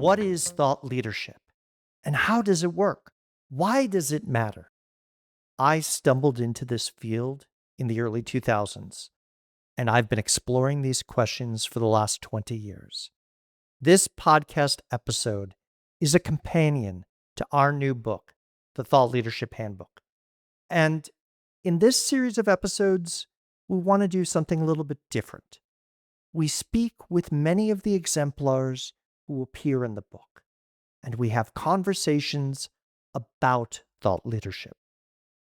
What is thought leadership? And how does it work? Why does it matter? I stumbled into this field in the early 2000s, and I've been exploring these questions for the last 20 years. This podcast episode is a companion to our new book, The Thought Leadership Handbook. And in this series of episodes, we want to do something a little bit different. We speak with many of the exemplars who appear in the book, and we have conversations about thought leadership.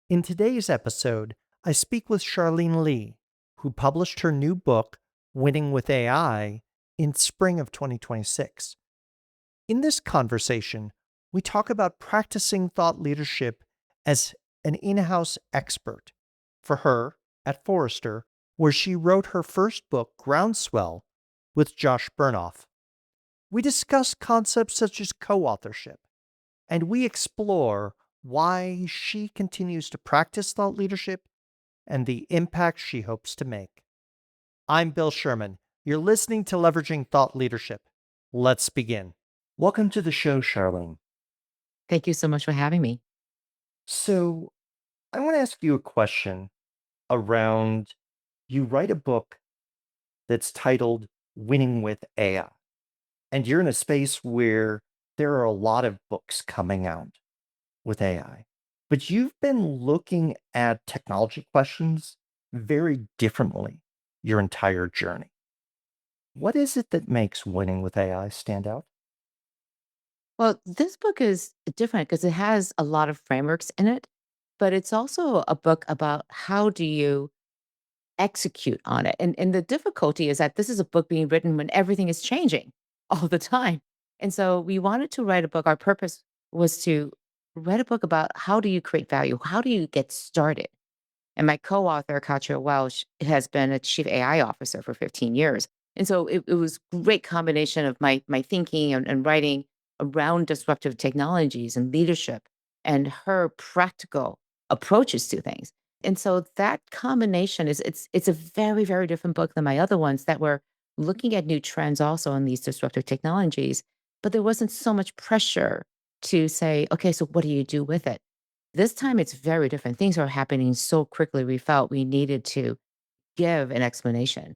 In today's episode, I speak with Charlene Lee, who published her new book, Winning with AI, in spring of 2026. In this conversation, we talk about practicing thought leadership as an in-house expert. For her, at Forrester, where she wrote her first book, Groundswell, with Josh Bernoff. We discuss concepts such as co-authorship, and we explore why she continues to practice thought leadership and the impact she hopes to make. I'm Bill Sherman. You're listening to Leveraging Thought Leadership. Let's begin. Welcome to the show, Charlene. Thank you so much for having me. So, I want to ask you a question around you write a book that's titled Winning with AI, and you're in a space where there are a lot of books coming out with AI, but you've been looking at technology questions very differently your entire journey. What is it that makes Winning with AI stand out? Well, this book is different because it has a lot of frameworks in it, but it's also a book about how do you execute on it. And the difficulty is that this is a book being written when everything is changing all the time. And so we wanted to write a book. Our purpose was to write a book about how do you create value? How do you get started? And my co-author, Katja Welsh, has been a chief AI officer for 15 years. And so it was great combination of my thinking and writing around disruptive technologies and leadership and her practical approaches to things. And so that combination is it's a very, very different book than my other ones that were looking at new trends also in these disruptive technologies. But there wasn't so much pressure to say, okay, so what do you do with it? This time it's very different. Things are happening so quickly. We felt we needed to give an explanation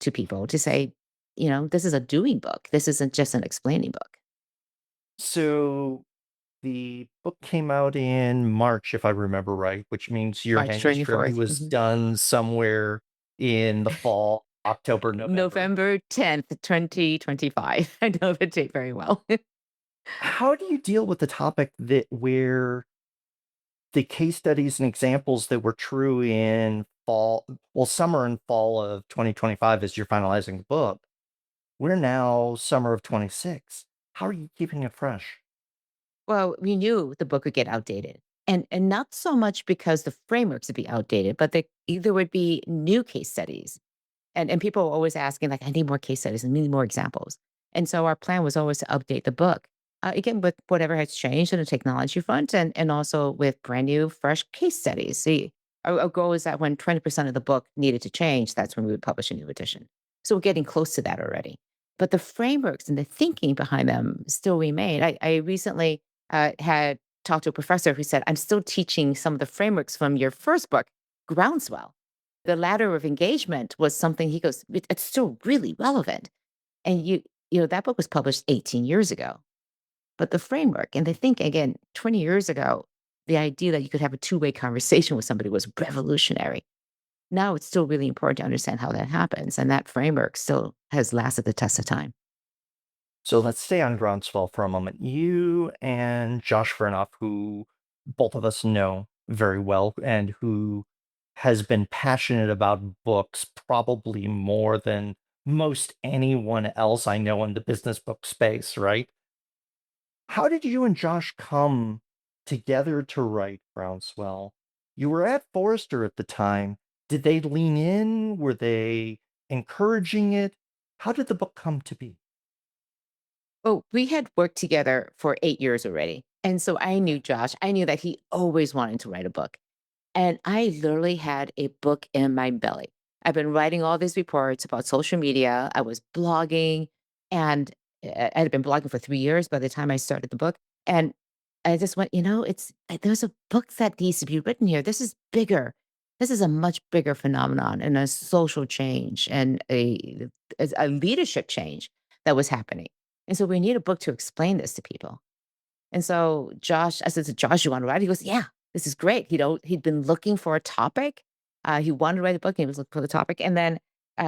to people to say, this is a doing book. This isn't just an explaining book. So, the book came out in March, if I remember right, which means your March manuscript 24th. was done somewhere in the fall, October, November. November 10th, 2025. I know the date very well. How do you deal with the topic that where the case studies and examples that were true in summer and fall of 2025 as you're finalizing the book, we're now summer of 26. How are you keeping it fresh? Well, we knew the book would get outdated. And not so much because the frameworks would be outdated, but there would be new case studies. And people were always asking, like, I need more case studies, I need more examples. And so our plan was always to update the book. Again, with whatever has changed in the technology front and also with brand new, fresh case studies. See, our goal is that when 20% of the book needed to change, that's when we would publish a new edition. So we're getting close to that already. But the frameworks and the thinking behind them still remain. I recently had talked to a professor who said, I'm still teaching some of the frameworks from your first book, Groundswell. The ladder of engagement was something he goes, It's still really relevant." And that book was published 18 years ago, but the framework and the think again, 20 years ago, the idea that you could have a two-way conversation with somebody was revolutionary. Now it's still really important to understand how that happens, and that framework still has lasted the test of time. So let's stay on Groundswell for a moment. You and Josh Vernoff, who both of us know very well and who has been passionate about books probably more than most anyone else I know in the business book space, right? How did you and Josh come together to write Groundswell? You were at Forrester at the time. Did they lean in? Were they encouraging it? How did the book come to be? Oh, we had worked together for 8 years already, and so I knew Josh. I knew that he always wanted to write a book. And I literally had a book in my belly. I've been writing all these reports about social media. I was blogging, and I had been blogging for 3 years by the time I started the book, and I just went, there's a book that needs to be written here. This is bigger. This is a much bigger phenomenon and a social change and a leadership change that was happening. And so we need a book to explain this to people. And so I said to Josh, "You want to write?" He goes, "Yeah, this is great." He'd been looking for a topic. He wanted to write a book, and he was looking for the topic. And then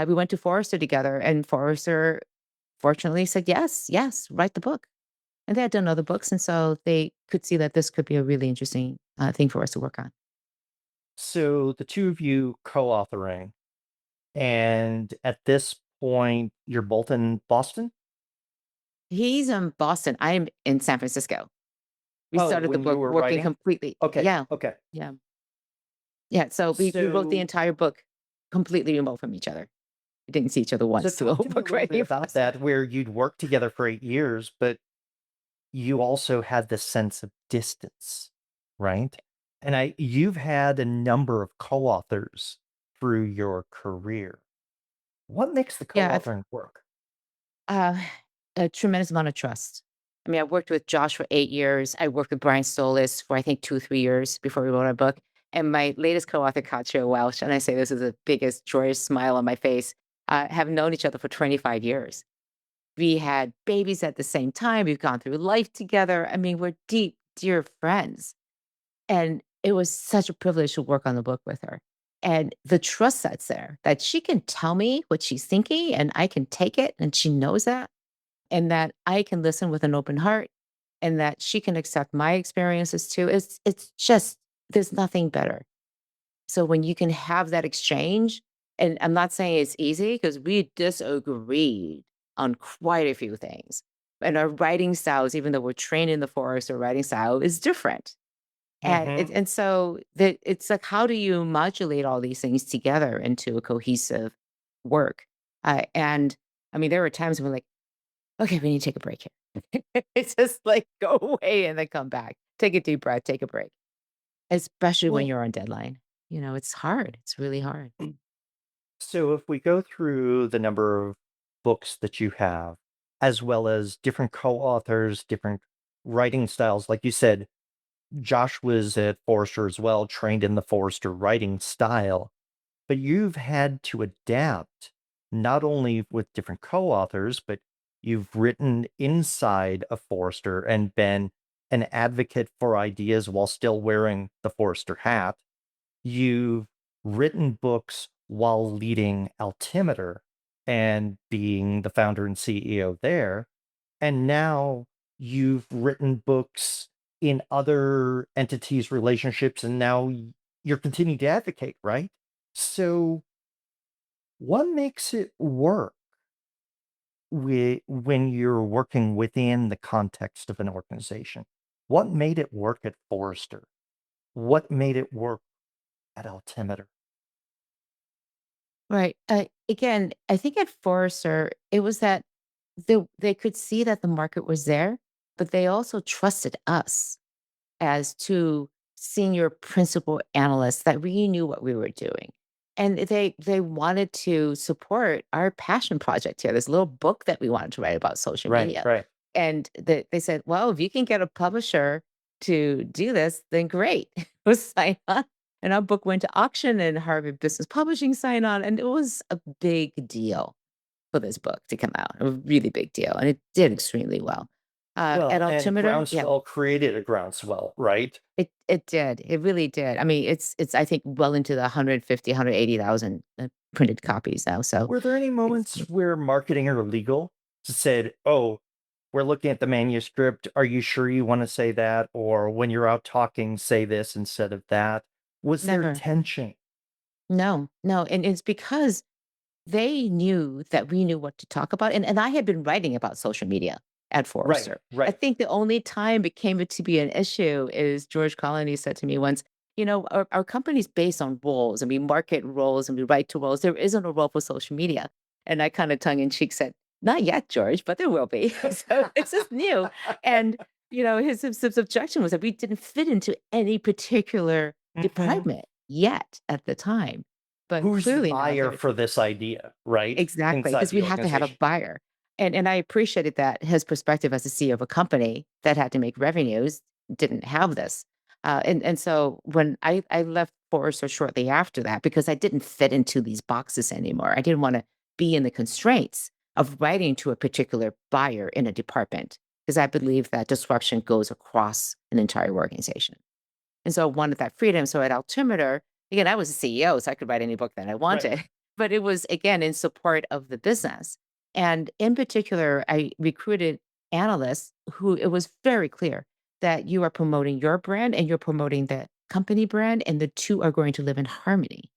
we went to Forrester together, and Forrester fortunately said, "Yes, yes, write the book." And they had done other books, and so they could see that this could be a really interesting thing for us to work on. So the two of you co-authoring, and at this point, you're both in Boston? He's in Boston. I'm in San Francisco. We Oh, started the when you book were working writing? completely. Okay, Yeah, okay. yeah, yeah. So we wrote the So entire book completely remote from each other. We didn't see each other so once through the talk whole to me a book little bit writing about process. that, where you'd worked together for 8 years, but you also had this sense of distance, right? And you've had a number of co-authors through your career. What makes the Yeah, I've co-authoring work? uh, a tremendous amount of trust. I mean, I worked with Josh for 8 years. I worked with Brian Stolis for I think 2, 3 years before we wrote our book. And my latest co-author, Katja Welsh, and I say this is the biggest joyous smile on my face, have known each other for 25 years. We had babies at the same time. We've gone through life together. I mean, we're deep, dear friends. And it was such a privilege to work on the book with her. And the trust that's there, that she can tell me what she's thinking and I can take it, and she knows that, and that I can listen with an open heart, and that she can accept my experiences too. It's just there's nothing better. So when you can have that exchange, and I'm not saying it's easy because we disagreed on quite a few things. And our writing styles, even though we're trained in the forest, our writing style is different. Mhm. And so that it's like, how do you modulate all these things together into a cohesive work? And I mean, there were times when we're like, okay, we need to take a break here. It's just like go away and then come back. Take a deep breath, take a break. Especially when Well, you're on deadline. It's hard. It's really hard. so if we go through the number of books that you have, as well as different co-authors, different writing styles, like you said, Josh was at Forrester as well, trained in the Forrester writing style, but you've had to adapt not only with different co-authors, but you've written inside of Forrester and been an advocate for ideas while still wearing the Forrester hat. You've written books while leading Altimeter and being the founder and CEO there. And now you've written books in other entities' relationships, and now you're continuing to advocate, right? So, what makes it work when you're working within the context of an organization? What made it work at Forrester? What made it work at Altimeter? Right. Again, I think at Forrester, it was that they could see that the market was there, but they also trusted us as two senior principal analysts that we knew what we were doing. And they wanted to support our passion project here, this little book that we wanted to write about social Right, media. right. And they said, well, if you can get a publisher to do this, then great. We'll sign on. And our book went to auction and Harvard Business Publishing signed on. And it was a big deal for this book to come out, a really big deal. And it did extremely well. At Well, and Altimeter, yeah, groundswell created a groundswell, right? it did. It really did. I mean, it's I think well into the 150, 180,000 printed copies now. So Were there any it's moments where marketing or legal said, "Oh, we're looking at the manuscript. Are you sure you want to say that?" Or when you're out talking, say this instead of that. Was there never. tension? No, no. And it's because they knew that we knew what to talk about, and I had been writing about social media at Right, Forrester. I right. think the only time it came to be an issue is George Colony said to me once, our company's based on roles, and we market roles, and we write to roles. There isn't a role for social media." And I kinda tongue in cheek said, "Not yet, George, but there will be." So it's just new. And, his objection was that we didn't fit into any particular Mhm. department yet at the time. But Who's the clearly now buyer there for this idea, right? exactly, Inside because the we have to have a organization. buyer. And I appreciated that his perspective as the CEO of a company that had to make revenues didn't have this. And so when I left Forrester shortly after that because I didn't fit into these boxes anymore. I didn't want to be in the constraints of writing to a particular buyer in a department because I believe that disruption goes across an entire organization. And so I wanted that freedom. So at Altimeter, again, I was a CEO, so I could write any book that I Right. wanted, but it was again in support of the business. And in particular, I recruited analysts who it was very clear that you are promoting your brand and you're promoting the company brand, and the two are going to live in harmony.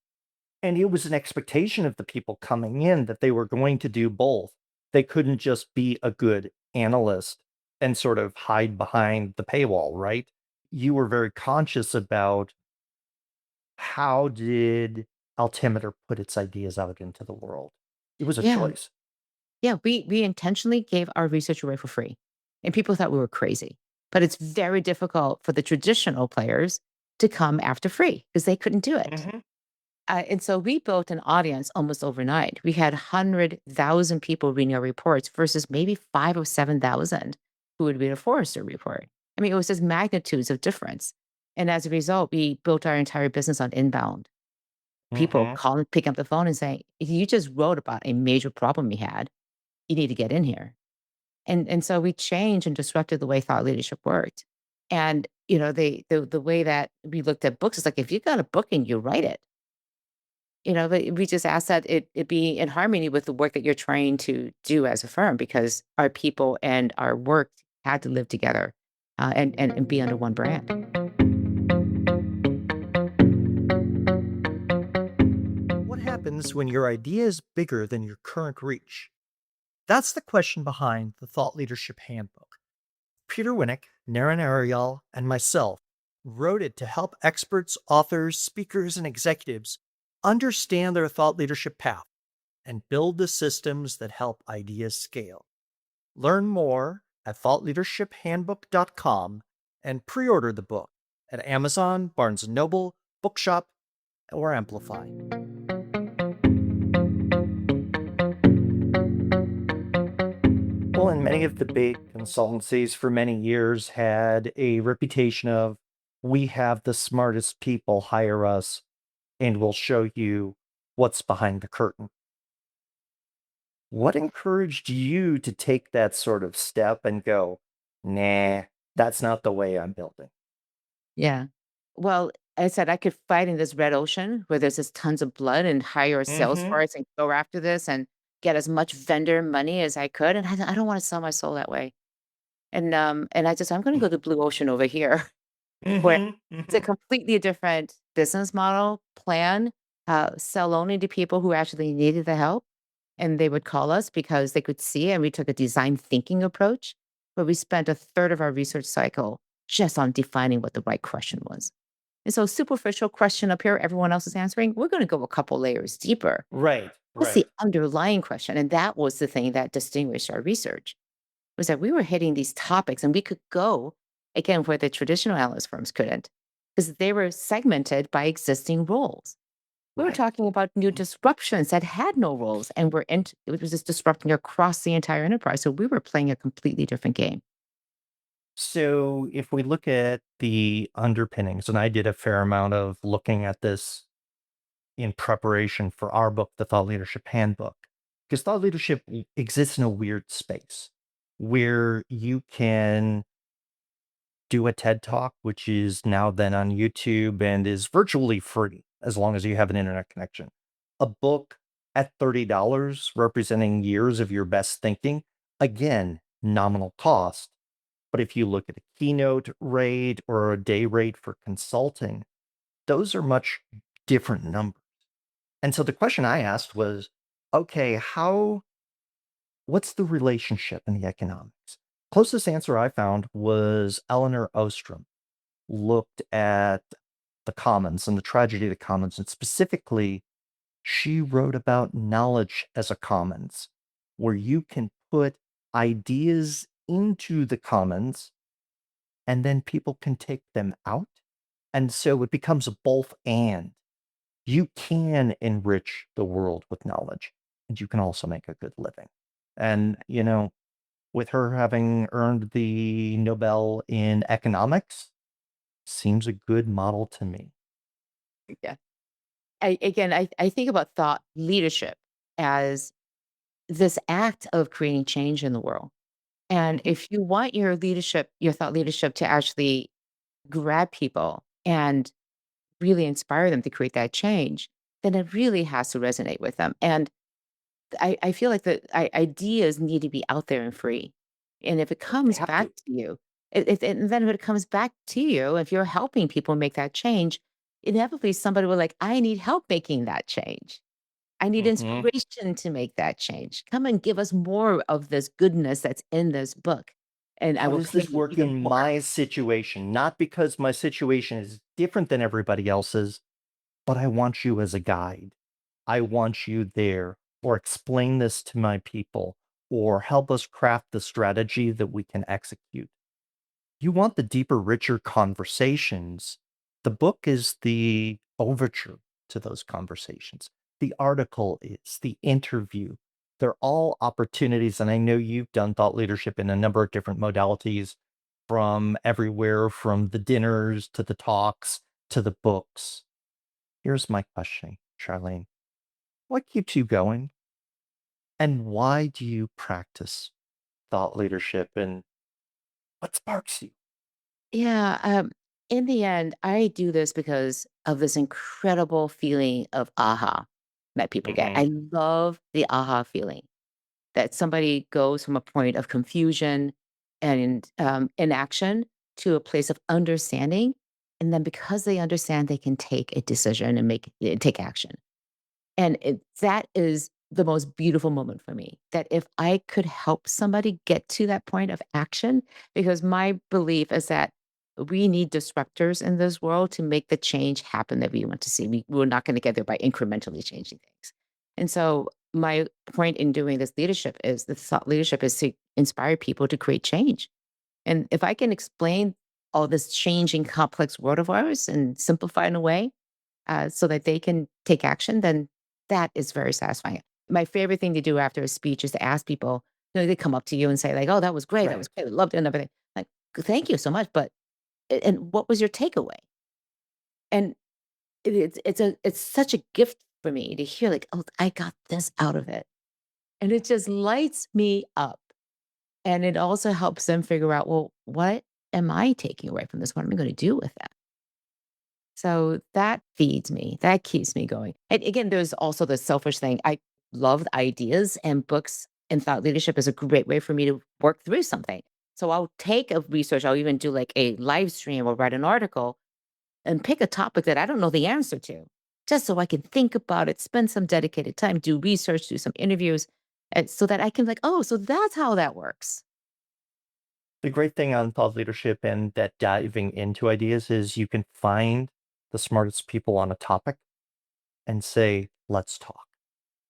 And it was an expectation of the people coming in that they were going to do both. They couldn't just be a good analyst and sort of hide behind the paywall, right? You were very conscious about how did Altimeter put its ideas out into the world. It was a Yeah. choice. Yeah, we intentionally gave our research away for free, and people thought we were crazy. But it's very difficult for the traditional players to come after free because they couldn't do it. Mhm. And so we built an audience almost overnight. We had 100,000 people reading our reports versus maybe 5 or 7,000 who would read a Forrester report. I mean, it was just magnitudes of difference. And as a result, we built our entire business on inbound. People Mhm. calling, picking up the phone and saying, "You just wrote about a major problem you had. You need to get in here." And so we changed and disrupted the way thought leadership worked. And the way that we looked at books is like if you got a book and you write it, but we just ask that it be in harmony with the work that you're trying to do as a firm because our people and our work had to live together and be under one brand. What happens when your idea is bigger than your current reach? That's the question behind the Thought Leadership Handbook. Peter Winnick, Naren Ariel, and myself wrote it to help experts, authors, speakers, and executives understand their thought leadership path and build the systems that help ideas scale. Learn more at thoughtleadershiphandbook.com and pre-order the book at Amazon, Barnes& Noble, Bookshop, or Amplify. Well, and many of the big consultancies for many years had a reputation of we have the smartest people, hire us, and we'll show you what's behind the curtain. What encouraged you to take that sort of step and go, nah, that's not the way I'm building? Yeah. Well, I said I could fight in this red ocean where there's just tons of blood and hire a sales Mm-hmm. force and go after this and get as much vendor money as I could. And I don't want to sell my soul that way. And I'm going to go to blue ocean over here where Mm-hmm. it's a Mm-hmm. completely different business model plan, sell only to people who actually needed the help. And they would call us because they could see, and we took a design thinking approach where we spent a third of our research cycle just on defining what the right question was. And so superficial question up here, everyone else is answering. We're going to go a couple layers deeper. Right, What's right. the underlying question? And that was the thing that distinguished our research was that we were hitting these topics and we could go again where the traditional analyst firms couldn't because they were segmented by existing roles. We were Right. talking about new disruptions that had no roles and it was just disrupting across the entire enterprise. So we were playing a completely different game. So if we look at the underpinnings, and I did a fair amount of looking at this in preparation for our book, The Thought Leadership Handbook, because thought leadership exists in a weird space where you can do a TED Talk, which is now then on YouTube and is virtually free as long as you have an internet connection. A book at $30 representing years of your best thinking, again, nominal cost. But if you look at a keynote rate or a day rate for consulting, those are much different numbers. And so the question I asked was, okay, what's the relationship in the economics? Closest answer I found was Eleanor Ostrom looked at the commons and the tragedy of the commons, and specifically, she wrote about knowledge as a commons, where you can put ideas into the commons and then people can take them out. And so it becomes a both and. You can enrich the world with knowledge, and you can also make a good living. And, with her having earned the Nobel in economics, seems a good model to me. Yeah. I think about thought leadership as this act of creating change in the world. And Mhm. if you want your leadership, your thought leadership to actually grab people and really inspire them to create that change, then it really has to resonate with them. And I feel like the ideas need to be out there and free. And if it They comes have back to. to you, and then when it comes back to you, if you're helping people make that change, inevitably somebody will like, I need help making that change. I need Mhm. inspiration to make that change. Come and give us more of this goodness that's in this book, and I How will does pay this you work even in more. my situation? Not because my situation is different than everybody else's, but I want you as a guide. I want you there, or explain this to my people, or help us craft the strategy that we can execute. You want the deeper, richer conversations. The book is the overture to those conversations. The article is the interview. They're all opportunities. And I know you've done thought leadership in a number of different modalities from everywhere from the dinners to the talks to the books. Here's my question, Charlene. What keeps you going? And why do you practice thought leadership? And what sparks you? Yeah, in the end, I do this because of this incredible feeling of aha that people get. Hmm. I love the aha feeling that somebody goes from a point of confusion and inaction to a place of understanding. And then because they understand, they can take a decision and take action. And that is the most beautiful moment for me, that if I could help somebody get to that point of action, because my belief is that we need disruptors in this world to make the change happen that we want to see. We're not going to get there by incrementally changing things. And so my point in doing this leadership is the thought leadership is to inspire people to create change. And if I can explain all this changing complex world of ours and simplify it in a way so that they can take action, then that is very satisfying. My favorite thing to do after a speech is to ask people, they come up to you and say, like, oh, that was great. That was Right. great. I loved it and everything. Like, thank you so much. But, and what was your takeaway? And it's such a gift for me to hear, like, oh, I got this out of it. And it just lights me up. And it also helps them figure out, well, what am I taking away from this? What am I going to do with that? So that feeds me, that keeps me going. And again, there's also the selfish thing. I love ideas and books and thought leadership is a great way for me to work through something. So I'll take a research, I'll even do like a live stream or write an article and pick a topic that I don't know the answer to, just so I can think about it, spend some dedicated time, do research, do some interviews, and so that I can like, oh, so that's how that works. The great thing on thought leadership and that diving into ideas is you can find the smartest people on a topic and say, let's talk.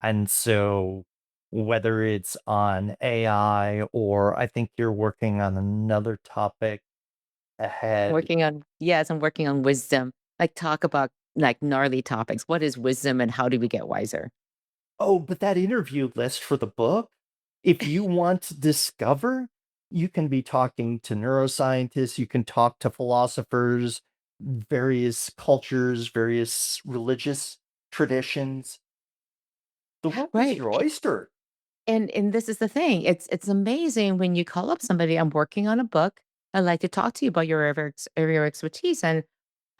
And so, whether it's on AI or I think you're working on another topic ahead. Working on yes, I'm working on wisdom. Like, talk about, like, gnarly topics. What is wisdom and how do we get wiser? Oh, but that interview list for the book, if you want to discover, you can be talking to neuroscientists, you can talk to philosophers, various cultures, various religious traditions. The world is Right, your oyster. and this is the thing, it's amazing when you call up somebody, "I'm working on a book. I'd like to talk to you about your area of expertise," and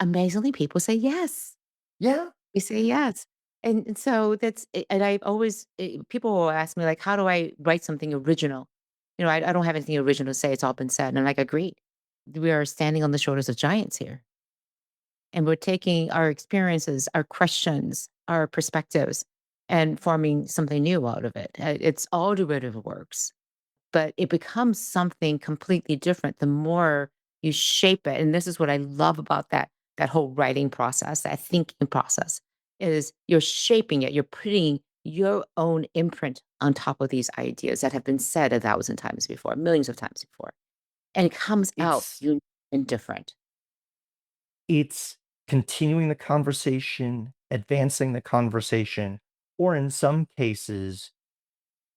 amazingly, people say yes. Yeah. We say yes. And so and I've always people will ask me, like, "How do I write something original?" I don't have anything original to say, it's all been said, and I'm like, "Agreed. We are standing on the shoulders of giants here." And we're taking our experiences, our questions, our perspectives, and forming something new out of it. It's all derivative works, but it becomes something completely different the more you shape it. And this is what I love about that whole writing process, that thinking process, is you're shaping it. You're putting your own imprint on top of these ideas that have been said 1,000 times before, millions of times before, and it comes out It's unique and different. it's continuing the conversation, advancing the conversation, or in some cases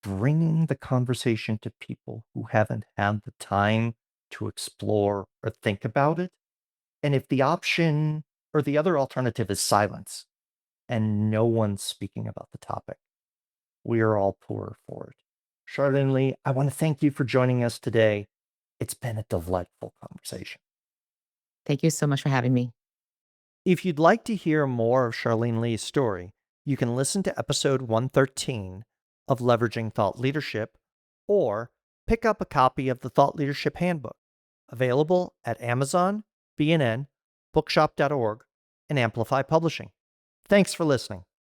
bringing the conversation to people who haven't had the time to explore or think about it. And if the option or the other alternative is silence and no one's speaking about the topic, we are all poorer for it. Charlene Lee, I want to thank you for joining us today. It's been a delightful conversation. Thank you so much for having me. If you'd like to hear more of Charlene Lee's story, you can listen to episode 113 of Leveraging Thought Leadership or pick up a copy of the Thought Leadership Handbook, available at Amazon, B&N, bookshop.org, and Amplify Publishing. Thanks for listening.